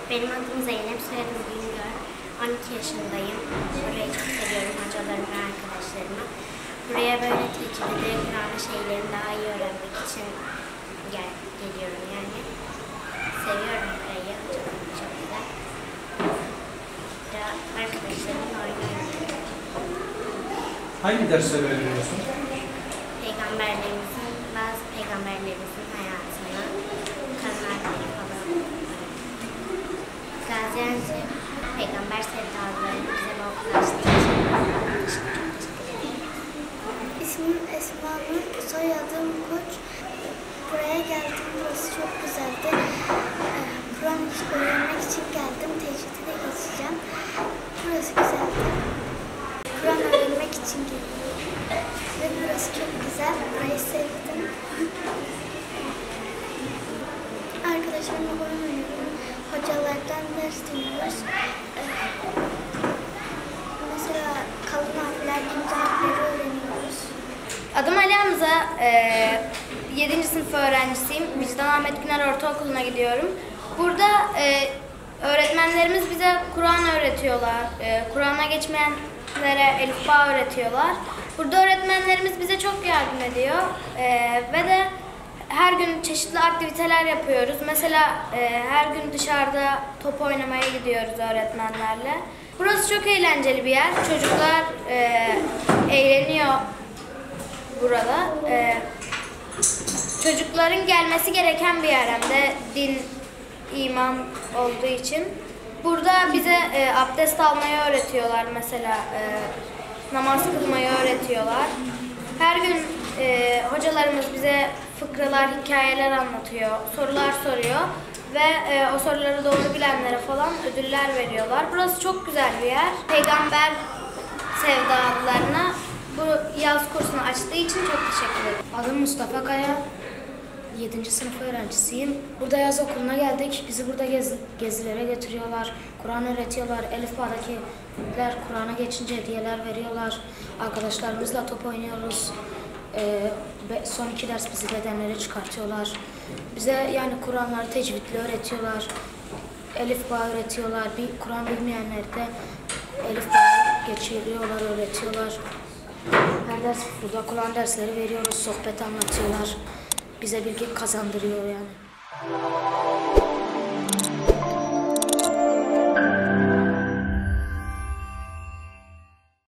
Benim adım Zeynep, soyadım Güngör. 12 yaşındayım. Burayı çok seviyorum, hocalarımı ve arkadaşlarımı. Buraya böyle tecrübeli Kur'an şeylerini daha iyi öğrenmek için geliyorum yani. Seviyorum burayı, hocalarım çok güzel. Arkadaşlarımla oynuyorum. Hangi dersleri öğreniyorsun? Bazı peygamberlerimizin hayatını, kadınları falan. Gaziantep Peygamber sevdalıları bize bu okulu açtığı için teşekkür ederim. İsmim Esma Nur, soyadım Koç. Buraya geldim, burası çok güzeldi. Kur'an öğrenmek için geldim, tecrüde geçeceğim. Burası güzeldi. Kur'an öğrenmek için geldim. Ve burası çok güzel, burayı sevdim. Arkadaşlarımla oyun oynuyorum. Hocalardan ders dinliyoruz. Mesela kalın harfler, ince harfleri öğreniyoruz. Adım Ali Hamza, 7. sınıf öğrencisiyim. Vicdan Ahmet Güner Ortaokulu'na gidiyorum. Burada öğretmenlerimiz bize Kur'an öğretiyorlar. Kur'an'a geçmeyenlere elifba öğretiyorlar. Burada öğretmenlerimiz bize çok yardım ediyor. Ve de her gün çeşitli aktiviteler yapıyoruz. Mesela her gün dışarıda top oynamaya gidiyoruz öğretmenlerle. Burası çok eğlenceli bir yer. Çocuklar eğleniyor burada. Çocukların gelmesi gereken bir yer hem de din, iman olduğu için. Burada bize abdest almayı öğretiyorlar mesela. Namaz kılmayı öğretiyorlar. Her gün hocalarımız bize fıkralar, hikayeler anlatıyor, sorular soruyor ve o soruları doğru bilenlere falan ödüller veriyorlar. Burası çok güzel bir yer. Peygamber sevdalılarına bu yaz kursunu açtığı için çok teşekkür ederim. Adım Mustafa Kaya, 7. sınıf öğrencisiyim. Burada yaz okuluna geldik. Bizi burada gezilere götürüyorlar. Kur'an öğretiyorlar. Elifba'dakiler Kur'an'a geçince hediyeler veriyorlar. Arkadaşlarımızla top oynuyoruz. Son 2 ders bizi bedenlere çıkartıyorlar. Bize yani Kur'anları tecvidle öğretiyorlar. Elifba öğretiyorlar. Bir Kur'an bilmeyenleri de Elifba'yı geçiriyorlar, öğretiyorlar. Her ders burada Kur'an dersleri veriyoruz. Sohbet anlatıyorlar. Bize bilgi kazandırıyor yani.